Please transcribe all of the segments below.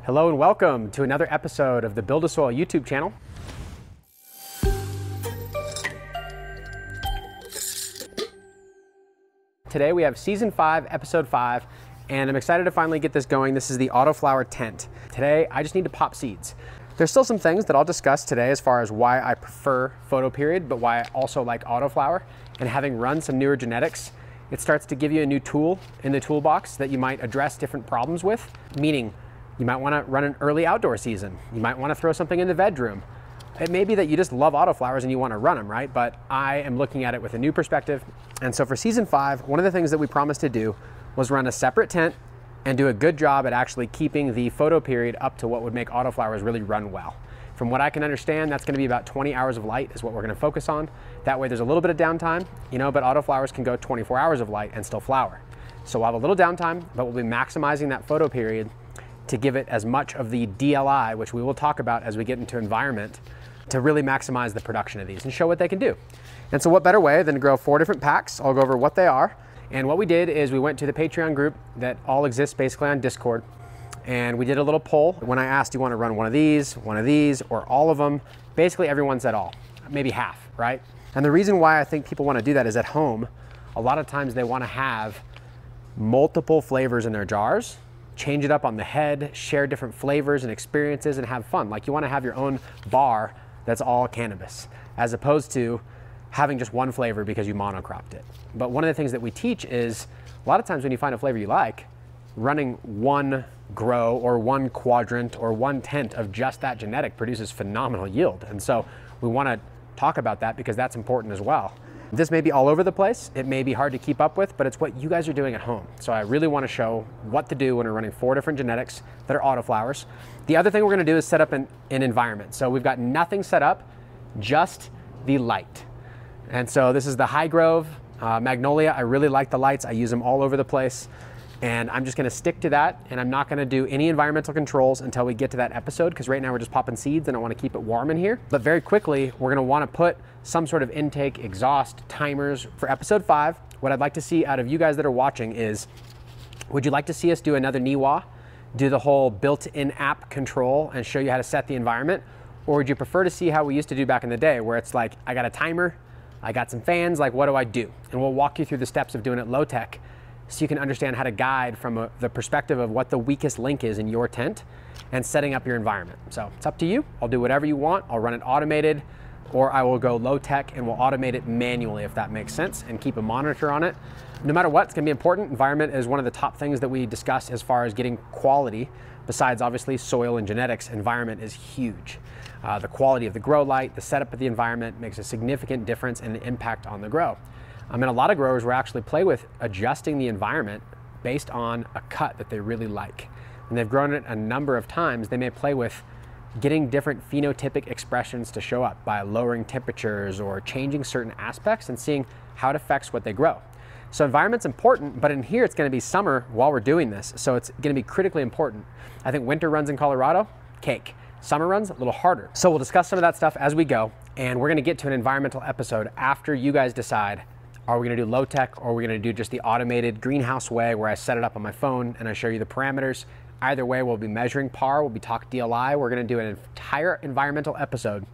Hello and welcome to another episode of the BuildASoil YouTube channel. Today we have season 5, episode 5, and I'm excited to finally get this going. This is the autoflower tent. Today I just need to pop seeds. There's still some things that I'll discuss today as far as why I prefer photo period, but why I also like autoflower. And having run some newer genetics, it starts to give you a new tool in the toolbox that you might address different problems with, meaning you might want to run an early outdoor season. You might want to throw something in the bedroom. It may be that you just love autoflowers and you want to run them, right? But I am looking at it with a new perspective. And so for season 5, one of the things that we promised to do was run a separate tent and do a good job at actually keeping the photo period up to what would make autoflowers really run well. From what I can understand, that's going to be about 20 hours of light is what we're going to focus on. That way there's a little bit of downtime, but autoflowers can go 24 hours of light and still flower. So we'll have a little downtime, but we'll be maximizing that photo period to give it as much of the DLI, which we will talk about as we get into environment, to really maximize the production of these and show what they can do. And so what better way than to grow 4 different packs? I'll go over what they are. And what we did is we went to the Patreon group that all exists basically on Discord, and we did a little poll. When I asked, do you want to run one of these, or all of them? Basically everyone said all, maybe half, right? And the reason why I think people want to do that is at home, a lot of times they want to have multiple flavors in their jars, change it up on the head, share different flavors and experiences and have fun. Like you want to have your own bar that's all cannabis, as opposed to having just one flavor because you monocropped it. But one of the things that we teach is a lot of times when you find a flavor you like, running one grow or one quadrant or one tent of just that genetic produces phenomenal yield. And so we want to talk about that because that's important as well. This may be all over the place. It may be hard to keep up with, but it's what you guys are doing at home. So I really want to show what to do when we're running 4 different genetics that are autoflowers. The other thing we're going to do is set up an environment. So we've got nothing set up, just the light. And so this is the High Grove Magnolia. I really like the lights. I use them all over the place. And I'm just going to stick to that, and I'm not going to do any environmental controls until we get to that episode, because right now we're just popping seeds and I want to keep it warm in here. But very quickly, we're going to want to put some sort of intake, exhaust, timers for episode 5. What I'd like to see out of you guys that are watching is, would you like to see us do another NightOwl, do the whole built-in app control and show you how to set the environment? Or would you prefer to see how we used to do back in the day, where it's like, I got a timer, I got some fans, like what do I do? And we'll walk you through the steps of doing it low tech, so you can understand how to guide from the perspective of what the weakest link is in your tent and setting up your environment. So it's up to you. I'll do whatever you want. I'll run it automated, or I will go low tech and we'll automate it manually, if that makes sense, and keep a monitor on it. No matter what, it's gonna be important. Environment is one of the top things that we discuss as far as getting quality. Besides obviously soil and genetics, environment is huge. The quality of the grow light, the setup of the environment makes a significant difference in the impact on the grow. And a lot of growers will actually play with adjusting the environment based on a cut that they really like. And they've grown it a number of times. They may play with getting different phenotypic expressions to show up by lowering temperatures or changing certain aspects and seeing how it affects what they grow. So environment's important, but in here it's going to be summer while we're doing this. So it's going to be critically important. I think winter runs in Colorado, cake. Summer runs a little harder. So we'll discuss some of that stuff as we go. And we're going to get to an environmental episode after you guys decide, are we going to do low tech, or are we going to do just the automated greenhouse way where I set it up on my phone and I show you the parameters? Either way, we'll be measuring par, we'll be talking DLI. We're going to do an entire environmental episode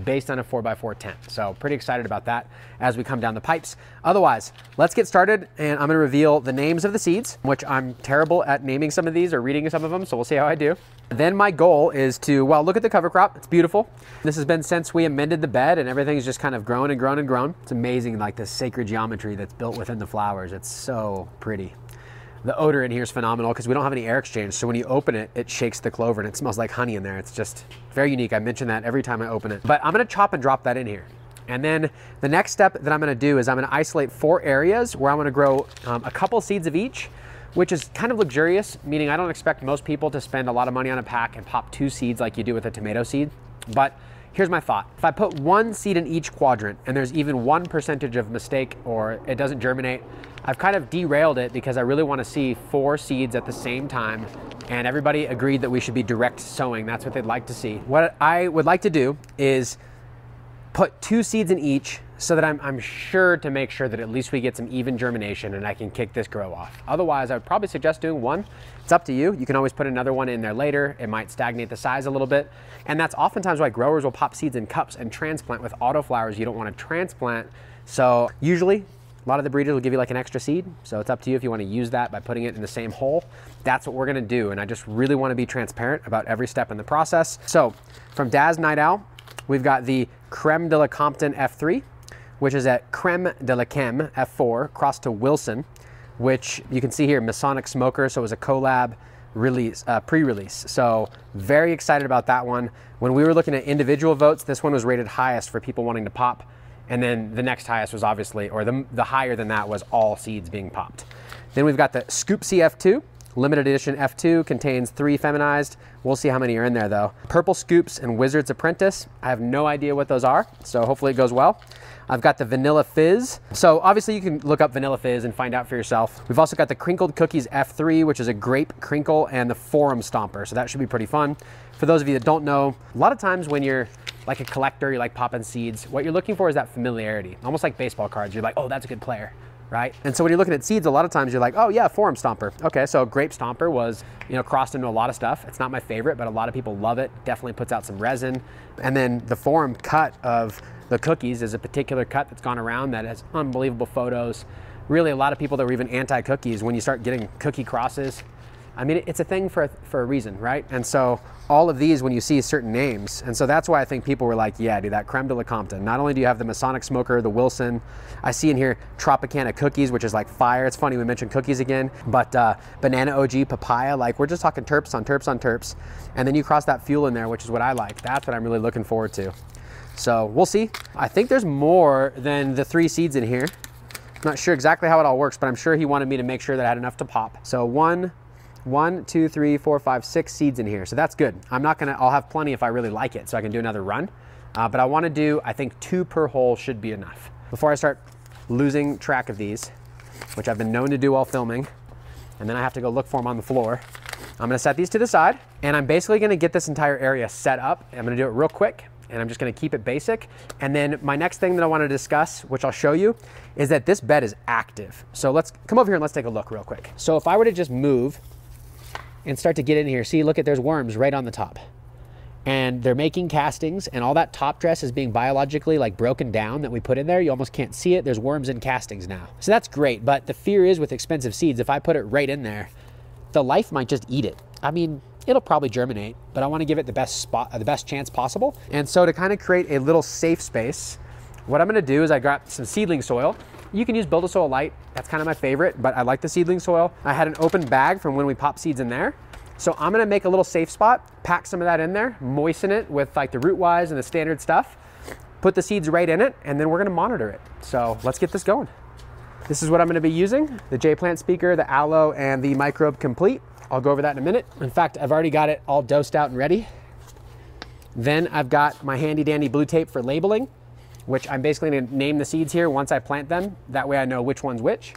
based on a 4x4 tent. So pretty excited about that as we come down the pipes. Otherwise, let's get started, and I'm going to reveal the names of the seeds, which I'm terrible at naming some of these or reading some of them, so we'll see how I do. Then my goal is to, well, look at the cover crop. It's beautiful. This has been since we amended the bed, and everything's just kind of grown and grown and grown. It's amazing, like the sacred geometry that's built within the flowers. It's so pretty. The odor in here is phenomenal because we don't have any air exchange. So when you open it, it shakes the clover and it smells like honey in there. It's just very unique. I mention that every time I open it. But I'm going to chop and drop that in here. And then the next step that I'm going to do is I'm going to isolate 4 areas where I'm going to grow a couple seeds of each, which is kind of luxurious, meaning I don't expect most people to spend a lot of money on a pack and pop 2 seeds like you do with a tomato seed. But here's my thought. If I put 1 seed in each quadrant and there's even 1% of mistake or it doesn't germinate, I've kind of derailed it because I really want to see 4 seeds at the same time, and everybody agreed that we should be direct sowing. That's what they'd like to see. What I would like to do is put 2 seeds in each so that I'm sure to make sure that at least we get some even germination and I can kick this grow off. Otherwise, I would probably suggest doing one. It's up to you. You can always put another one in there later. It might stagnate the size a little bit. And that's oftentimes why growers will pop seeds in cups and transplant with autoflowers. You don't want to transplant. So usually, a lot of the breeders will give you like an extra seed. So it's up to you if you want to use that by putting it in the same hole. That's what we're going to do. And I just really want to be transparent about every step in the process. So from Daz NightOwl, we've got the Creme de la Compton F3, which is at Creme de la Chem F4, crossed to Wilson, which you can see here, Masonic Smoker. So it was a collab release, pre-release. So very excited about that one. When we were looking at individual votes, this one was rated highest for people wanting to pop. And then the next highest was obviously, or the higher than that was all seeds being popped. Then we've got the Scoop CF2, limited edition F2, contains 3 feminized. We'll see how many are in there though. Purple Scoops and Wizard's Apprentice. I have no idea what those are, so hopefully it goes well. I've got the Vanilla Fizz. So obviously you can look up Vanilla Fizz and find out for yourself. We've also got the Crinkled Cookies F3, which is a grape crinkle, and the Forum Stomper. So that should be pretty fun. For those of you that don't know, a lot of times when you're like a collector, you like popping seeds, what you're looking for is that familiarity. Almost like baseball cards. You're like, oh, that's a good player, right? And so when you're looking at seeds, a lot of times you're like, oh yeah, Forum Stomper. Okay, so Grape Stomper was, you know, crossed into a lot of stuff. It's not my favorite, but a lot of people love it. Definitely puts out some resin. And then the Forum cut of the cookies is a particular cut that's gone around that has unbelievable photos. Really, a lot of people that were even anti-cookies, when you start getting cookie crosses, I mean, it's a thing for a reason, right? And so all of these, when you see certain names, and so that's why I think people were like, yeah, dude, that Creme de la Compton. Not only do you have the Masonic Smoker, the Wilson, I see in here Tropicana Cookies, which is like fire. It's funny we mentioned cookies again, but Banana OG Papaya, like we're just talking terps on terps on terps. And then you cross that fuel in there, which is what I like. That's what I'm really looking forward to. So we'll see. I think there's more than the 3 seeds in here. I'm not sure exactly how it all works, but I'm sure he wanted me to make sure that I had enough to pop. So 1, 2, 3, 4, 5, 6 seeds in here. So that's good. I'll have plenty if I really like it, so I can do another run. But I want to do, I think 2 per hole should be enough. Before I start losing track of these, which I've been known to do while filming, and then I have to go look for them on the floor, I'm going to set these to the side, and I'm basically going to get this entire area set up. I'm going to do it real quick, and I'm just going to keep it basic. And then my next thing that I want to discuss, which I'll show you, is that this bed is active. So let's come over here and let's take a look real quick. So if I were to just move and start to get in here, see, look at, there's worms right on the top. And they're making castings, and all that top dress is being biologically like broken down that we put in there. You almost can't see it. There's worms in castings now. So that's great, but the fear is with expensive seeds, if I put it right in there, the life might just eat it. I mean, it'll probably germinate, but I want to give it the best spot, the best chance possible. And so to kind of create a little safe space, what I'm going to do is I got some seedling soil. You can use BuildASoil Light. That's kind of my favorite, but I like the seedling soil. I had an open bag from when we pop seeds in there. So I'm going to make a little safe spot, pack some of that in there, moisten it with like the root wise and the standard stuff, put the seeds right in it, and then we're going to monitor it. So let's get this going. This is what I'm going to be using: the J-Plant speaker, the Aloe, and the Microbe Complete. I'll go over that in a minute. In fact, I've already got it all dosed out and ready. Then I've got my handy dandy blue tape for labeling, which I'm basically going to name the seeds here once I plant them. That way I know which one's which.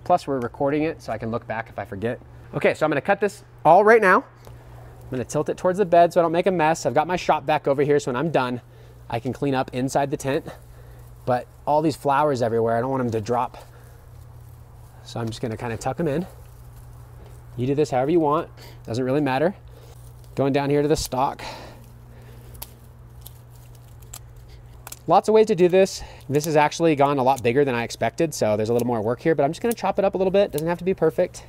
Plus we're recording it so I can look back if I forget. Okay, so I'm going to cut this all right now. I'm going to tilt it towards the bed so I don't make a mess. I've got my shop vac over here, so when I'm done, I can clean up inside the tent. But all these flowers everywhere, I don't want them to drop. So I'm just going to kind of tuck them in. You do this however you want. Doesn't really matter. Going down here to the stalk. Lots of ways to do this. This has actually gone a lot bigger than I expected, so there's a little more work here, but I'm just going to chop it up a little bit. Doesn't have to be perfect.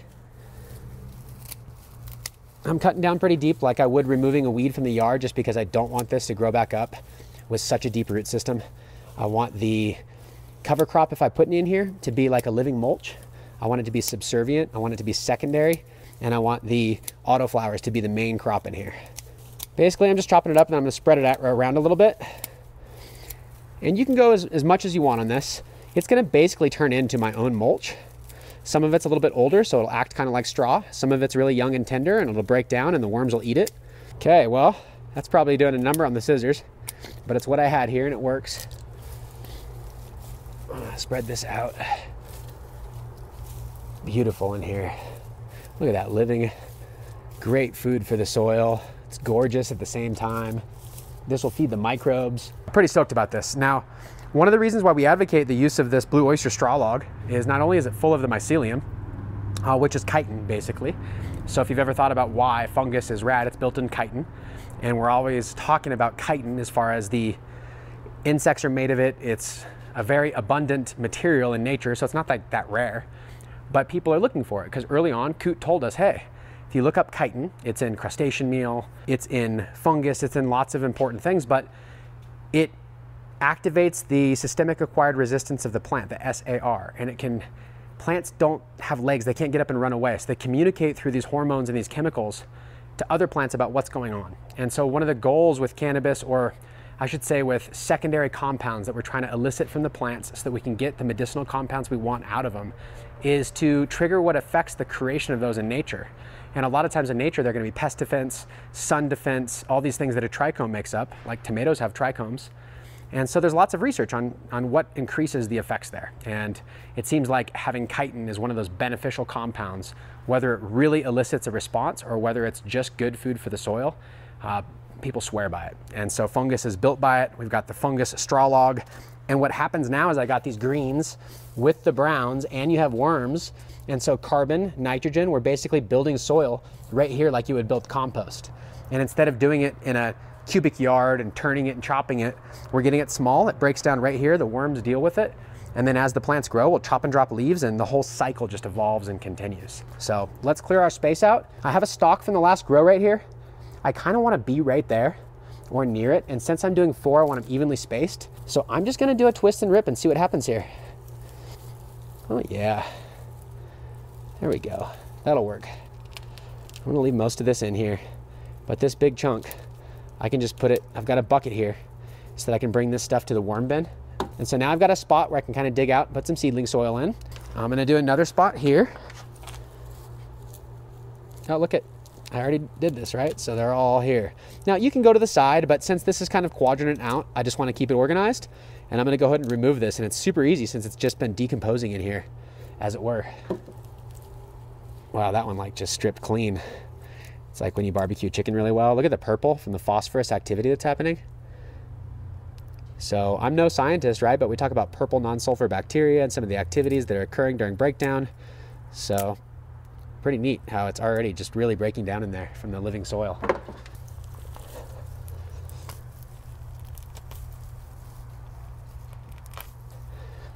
I'm cutting down pretty deep, like I would removing a weed from the yard, just because I don't want this to grow back up with such a deep root system. I want the cover crop, if I put it in here, to be like a living mulch. I want it to be subservient. I want it to be secondary. And I want the autoflowers to be the main crop in here. Basically, I'm just chopping it up and I'm going to spread it out around a little bit. And you can go as much as you want on this. It's going to basically turn into my own mulch. Some of it's a little bit older, so it'll act kind of like straw. Some of it's really young and tender, and it'll break down and the worms will eat it. Okay, well, that's probably doing a number on the scissors, but it's what I had here and it works. Spread this out. Beautiful in here. Look at that living. Great food for the soil. It's gorgeous at the same time. This will feed the microbes. Pretty stoked about this. Now, one of the reasons why we advocate the use of this blue oyster straw log is not only is it full of the mycelium, which is chitin basically. So if you've ever thought about why fungus is rad, it's built in chitin. And we're always talking about chitin as far as the insects are made of it. It's a very abundant material in nature, so it's not like that rare. But people are looking for it because early on, Coot told us, hey, if you look up chitin, it's in crustacean meal, it's in fungus, it's in lots of important things, but it activates the systemic acquired resistance of the plant, the SAR, and plants don't have legs, they can't get up and run away, so they communicate through these hormones and these chemicals to other plants about what's going on. And so one of the goals with cannabis, or I should say with secondary compounds that we're trying to elicit from the plants so that we can get the medicinal compounds we want out of them, is to trigger what affects the creation of those in nature. And a lot of times in nature, they're going to be pest defense, sun defense, all these things that a trichome makes up, like tomatoes have trichomes. And so there's lots of research on what increases the effects there. And it seems like having chitin is one of those beneficial compounds, whether it really elicits a response or whether it's just good food for the soil, people swear by it. And so fungus is built by it. We've got the fungus straw log. And what happens now is I got these greens with the browns and you have worms. And so carbon, nitrogen, we're basically building soil right here like you would build compost. And instead of doing it in a cubic yard and turning it and chopping it, we're getting it small. It breaks down right here. The worms deal with it. And then as the plants grow, we'll chop and drop leaves and the whole cycle just evolves and continues. So let's clear our space out. I have a stalk from the last grow right here. I kind of want to be right there or near it. And since I'm doing 4, I want them evenly spaced. So I'm just going to do a twist and rip and see what happens here. Oh yeah. There we go. That'll work. I'm going to leave most of this in here, but this big chunk, I can just put it, I've got a bucket here so that I can bring this stuff to the worm bin. And so now I've got a spot where I can kind of dig out, put some seedling soil in. I'm going to do another spot here. Oh, look at, I already did this, right? So they're all here. Now you can go to the side, but since this is kind of quadrant out, I just want to keep it organized. And I'm going to go ahead and remove this. And it's super easy since it's just been decomposing in here, as it were. Wow, that one like just stripped clean. It's like when you barbecue chicken really well. Look at the purple from the phosphorus activity that's happening. So I'm no scientist, right? But we talk about purple non-sulfur bacteria and some of the activities that are occurring during breakdown. So pretty neat how it's already just really breaking down in there from the living soil.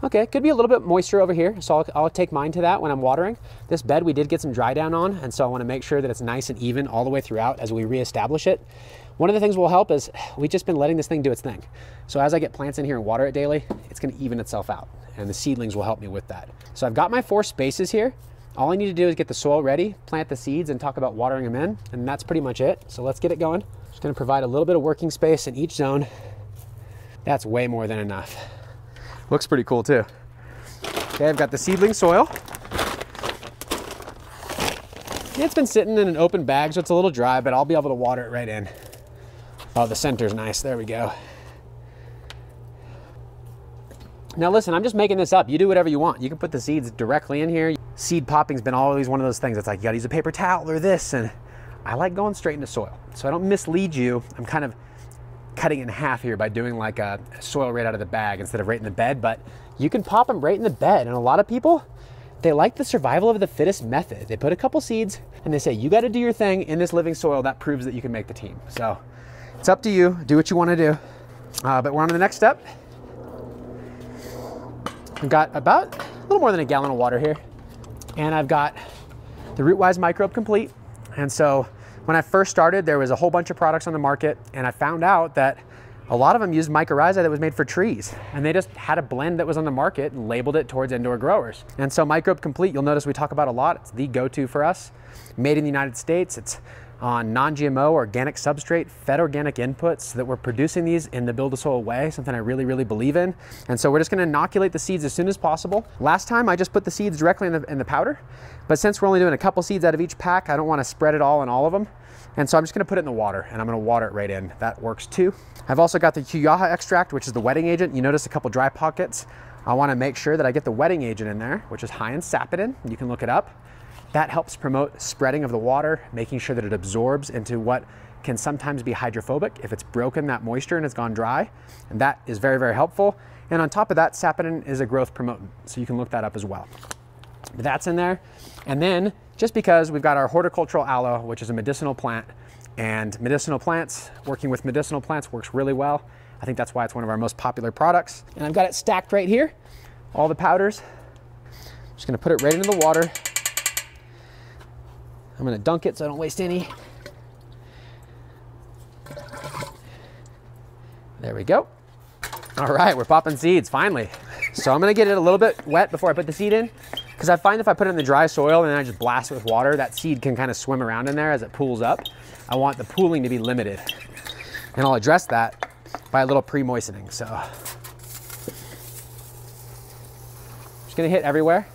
Okay, could be a little bit moisture over here, so I'll take mine to that when I'm watering. This bed we did get some dry down on, and so I want to make sure that it's nice and even all the way throughout as we reestablish it. One of the things will help is we've just been letting this thing do its thing. So as I get plants in here and water it daily, it's going to even itself out, and the seedlings will help me with that. So I've got my 4 spaces here. All I need to do is get the soil ready, plant the seeds, and talk about watering them in, and that's pretty much it. So let's get it going. Just going to provide a little bit of working space in each zone. That's way more than enough. Looks pretty cool too. Okay, I've got the seedling soil. It's been sitting in an open bag, so it's a little dry, but I'll be able to water it right in. Oh, the center's nice. There we go. Now listen, I'm just making this up. You do whatever you want. You can put the seeds directly in here. Seed popping's been always one of those things. It's like you gotta use a paper towel or this, and I like going straight into soil. So I don't mislead you. I'm kind of cutting it in half here by doing like a soil right out of the bag instead of right in the bed, but you can pop them right in the bed. And a lot of people, they like the survival of the fittest method. They put a couple seeds and they say, you got to do your thing in this living soil. That proves that you can make the team. So it's up to you. Do what you want to do. But we're on to the next step. I've got about a little more than a gallon of water here. And I've got the Rootwise Microbe Complete. And so when I first started, there was a whole bunch of products on the market, and I found out that a lot of them used mycorrhiza that was made for trees, and they just had a blend that was on the market and labeled it towards indoor growers. And so Microbe Complete, you'll notice we talk about a lot. It's the go-to for us. Made in the United States. It's on non-GMO organic substrate, fed organic inputs, so that we're producing these in the BuildASoil way, something I really, really believe in. And so we're just gonna inoculate the seeds as soon as possible. Last time I just put the seeds directly in the powder, but since we're only doing a couple seeds out of each pack, I don't wanna spread it all in all of them. And so I'm just gonna put it in the water and I'm gonna water it right in. That works too. I've also got the Cuyaha extract, which is the wetting agent. You notice a couple dry pockets. I wanna make sure that I get the wetting agent in there, which is high in sapidin. You can look it up. That helps promote spreading of the water, making sure that it absorbs into what can sometimes be hydrophobic if it's broken that moisture and it's gone dry. And that is very, very helpful. And on top of that, saponin is a growth promotant. So you can look that up as well. But that's in there. And then just because we've got our horticultural aloe, which is a medicinal plant, and medicinal plants, working with medicinal plants works really well. I think that's why it's one of our most popular products. And I've got it stacked right here, all the powders. I'm just gonna put it right into the water. I'm gonna dunk it so I don't waste any. There we go. All right, we're popping seeds, finally. So I'm gonna get it a little bit wet before I put the seed in, because I find if I put it in the dry soil and then I just blast it with water, that seed can kind of swim around in there as it pools up. I want the pooling to be limited. And I'll address that by a little pre-moistening. So just gonna hit everywhere.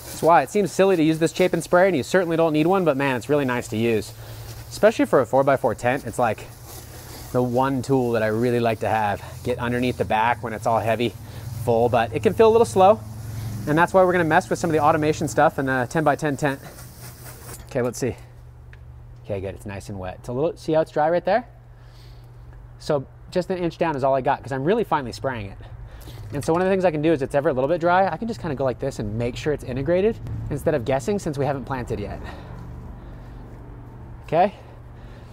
That's why it seems silly to use this chape and spray, and you certainly don't need one, but man, it's really nice to use. Especially for a 4x4 tent, it's like the one tool that I really like to have. Get underneath the back when it's all heavy, full, but it can feel a little slow. And that's why we're gonna mess with some of the automation stuff in a 10x10 tent. Okay, let's see. Okay, good, it's nice and wet. It's a little, see how it's dry right there? So just an inch down is all I got, because I'm really finely spraying it. And so one of the things I can do is it's ever a little bit dry, I can just kind of go like this and make sure it's integrated instead of guessing, since we haven't planted yet. Okay,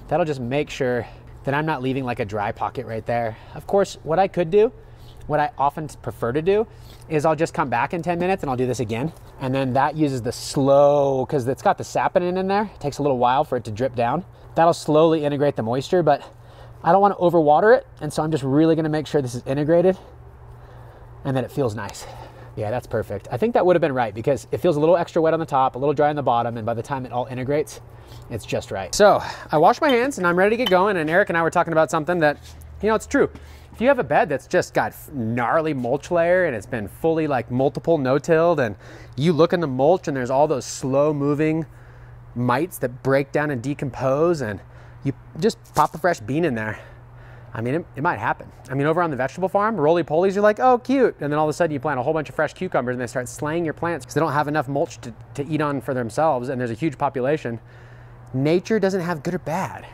that'll just make sure that I'm not leaving like a dry pocket right there. Of course, what I could do, what I often prefer to do, is I'll just come back in 10 minutes and I'll do this again. And then that uses the slow, because it's got the saponin in there. It takes a little while for it to drip down. That'll slowly integrate the moisture, but I don't want to overwater it. And so I'm just really gonna make sure this is integrated and that it feels nice. Yeah, that's perfect. I think that would have been right, because it feels a little extra wet on the top, a little dry on the bottom, and by the time it all integrates, it's just right. So I washed my hands and I'm ready to get going, and Eric and I were talking about something that, you know, it's true. If you have a bed that's just got gnarly mulch layer and it's been fully like multiple no-tilled, and you look in the mulch and there's all those slow moving mites that break down and decompose, and you just pop a fresh bean in there, I mean, it might happen. I mean, over on the vegetable farm, roly-polies, you're like, oh, cute. And then all of a sudden you plant a whole bunch of fresh cucumbers and they start slaying your plants because they don't have enough mulch to eat on for themselves, and there's a huge population. Nature doesn't have good or bad.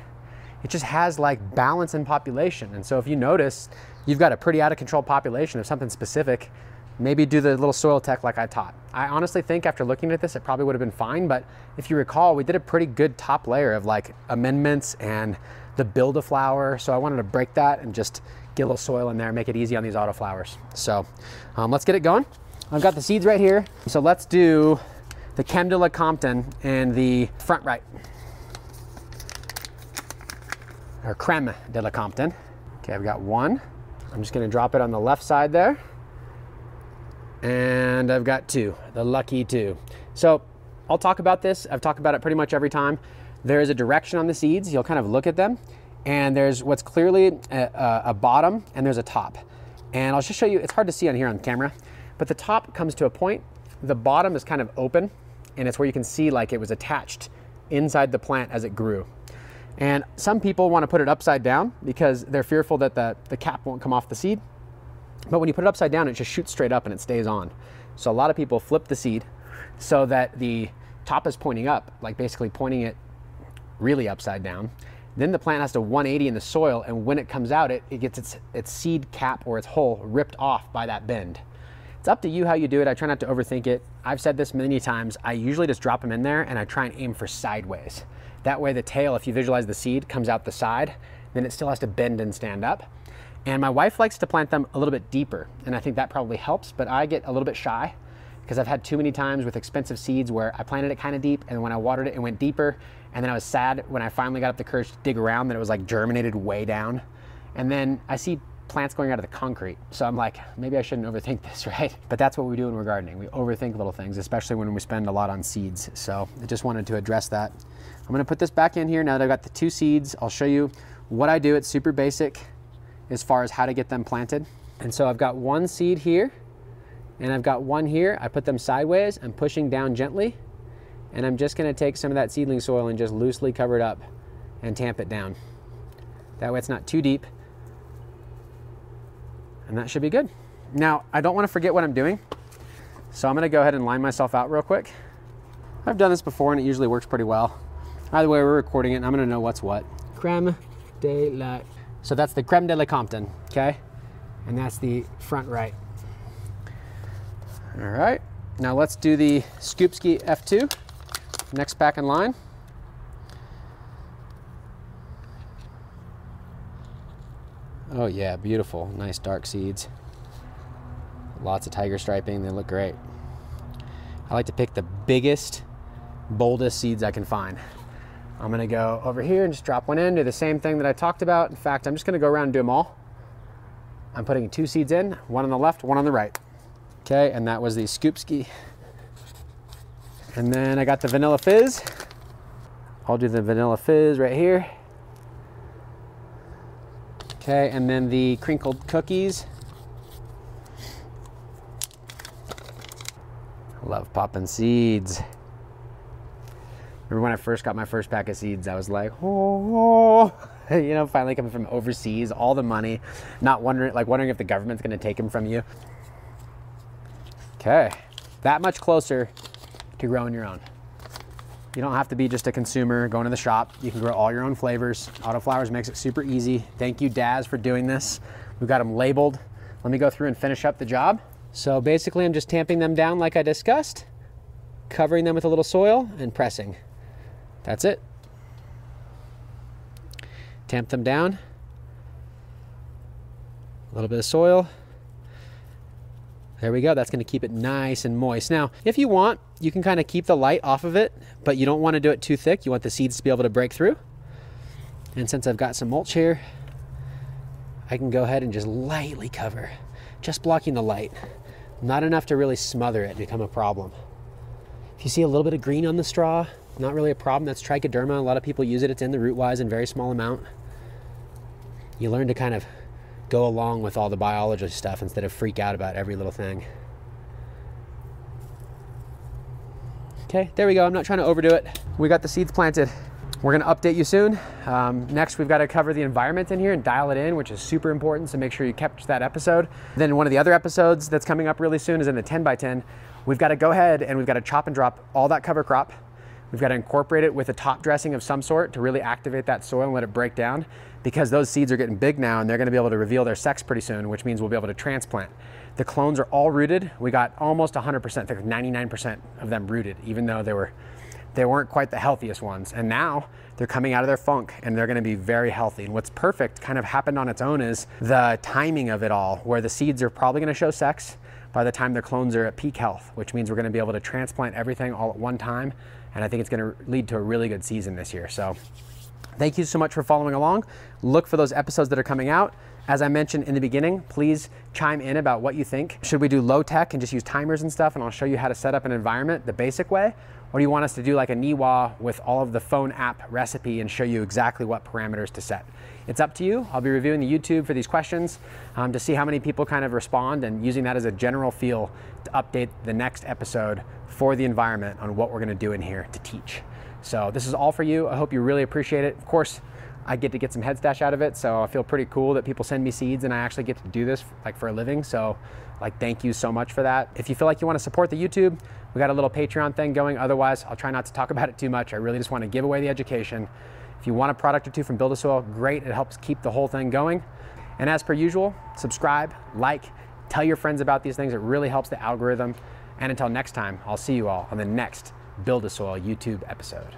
It just has like balance in population. And so if you notice you've got a pretty out of control population of something specific, maybe do the little soil tech like I taught. I honestly think after looking at this, it probably would have been fine. But if you recall, we did a pretty good top layer of like amendments and the BuildASoil. So I wanted to break that and just get a little soil in there, make it easy on these autoflowers. So let's get it going. I've got the seeds right here. So let's do the Creme de la Compton in the front right. Or Creme de la Compton. Okay, I've got one. I'm just gonna drop it on the left side there. And I've got two, the lucky two. So I'll talk about this. I've talked about it pretty much every time. There is a direction on the seeds. You'll kind of look at them, and there's what's clearly a bottom and there's a top. And I'll just show you, it's hard to see on here on camera, but the top comes to a point. The bottom is kind of open, and it's where you can see like it was attached inside the plant as it grew. And some people want to put it upside down because they're fearful that the cap won't come off the seed. But when you put it upside down, it just shoots straight up and it stays on. So a lot of people flip the seed so that the top is pointing up, like basically pointing it really upside down. Then the plant has to 180 in the soil, and when it comes out, it gets its seed cap or its hole ripped off by that bend. It's up to you how you do it. I try not to overthink it. I've said this many times. I usually just drop them in there and I try and aim for sideways. That way the tail, if you visualize the seed, comes out the side, then it still has to bend and stand up. And my wife likes to plant them a little bit deeper, and I think that probably helps, but I get a little bit shy because I've had too many times with expensive seeds where I planted it kind of deep, and when I watered it, it went deeper, and then I was sad when I finally got up the courage to dig around that it was like germinated way down. And then I see plants going out of the concrete. So I'm like, maybe I shouldn't overthink this, right? But that's what we do when we're gardening. We overthink little things, especially when we spend a lot on seeds. So I just wanted to address that. I'm gonna put this back in here now that I've got the two seeds. I'll show you what I do. It's super basic as far as how to get them planted. And so I've got one seed here and I've got one here. I put them sideways. I'm pushing down gently, and I'm just gonna take some of that seedling soil and just loosely cover it up and tamp it down. That way it's not too deep. And that should be good. Now, I don't want to forget what I'm doing, so I'm gonna go ahead and line myself out real quick. I've done this before and it usually works pretty well. Either way, we're recording it and I'm gonna know what's what. Creme de la... So that's the creme de la Compton, okay? And that's the front right. All right, now let's do the Scoopski F2, next pack in line. Oh yeah, beautiful, nice dark seeds. Lots of tiger striping, they look great. I like to pick the biggest, boldest seeds I can find. I'm gonna go over here and just drop one in, do the same thing that I talked about. In fact, I'm just gonna go around and do them all. I'm putting 2 seeds in, one on the left, one on the right. Okay, and that was the Scoopski. And then I got the Vanilla Fizz. I'll do the Vanilla Fizz right here. Okay, and then the Crinkled Cookies. Love popping seeds. Remember when I first got my first pack of seeds, I was like, oh, you know, finally coming from overseas, all the money, not wondering if the government's gonna take them from you. Okay, that much closer to growing your own. You don't have to be just a consumer going to the shop. You can grow all your own flavors. Autoflowers makes it super easy. Thank you, Daz, for doing this. We've got them labeled. Let me go through and finish up the job. So basically I'm just tamping them down like I discussed, covering them with a little soil and pressing. That's it. Tamp them down. A little bit of soil. There we go, that's gonna keep it nice and moist. Now, if you want, you can kind of keep the light off of it, but you don't wanna do it too thick. You want the seeds to be able to break through. And since I've got some mulch here, I can go ahead and just lightly cover, just blocking the light. Not enough to really smother it and become a problem. If you see a little bit of green on the straw, not really a problem. That's trichoderma. A lot of people use it. It's in the root wise in very small amount. You learn to kind of go along with all the biology stuff instead of freak out about every little thing. Okay, there we go. I'm not trying to overdo it. We got the seeds planted. We're gonna update you soon. Next, we've got to cover the environment in here and dial it in, which is super important, so make sure you catch that episode. Then one of the other episodes that's coming up really soon is in the 10x10. We've got to go ahead and we've got to chop and drop all that cover crop. We've got to incorporate it with a top dressing of some sort to really activate that soil and let it break down, because those seeds are getting big now and they're gonna be able to reveal their sex pretty soon, which means we'll be able to transplant. The clones are all rooted. We got almost 100%, I think 99% of them rooted, even though they weren't quite the healthiest ones. And now they're coming out of their funk and they're gonna be very healthy. And what's perfect kind of happened on its own is the timing of it all, where the seeds are probably gonna show sex by the time their clones are at peak health, which means we're gonna be able to transplant everything all at one time. And I think it's gonna lead to a really good season this year. So thank you so much for following along. Look for those episodes that are coming out. As I mentioned in the beginning, please chime in about what you think. Should we do low tech and just use timers and stuff and I'll show you how to set up an environment the basic way? Or do you want us to do like a NightOwl with all of the phone app recipe and show you exactly what parameters to set? It's up to you. I'll be reviewing the YouTube for these questions to see how many people kind of respond and using that as a general feel to update the next episode for the environment on what we're gonna do in here to teach. So this is all for you. I hope you really appreciate it. Of course, I get to get some head stash out of it, so I feel pretty cool that people send me seeds and I actually get to do this like for a living. So like, thank you so much for that. If you feel like you want to support the YouTube, we got a little Patreon thing going. Otherwise, I'll try not to talk about it too much. I really just want to give away the education. If you want a product or two from BuildASoil, great. It helps keep the whole thing going. And as per usual, subscribe, like, tell your friends about these things. It really helps the algorithm. And until next time, I'll see you all on the next BuildASoil YouTube episode.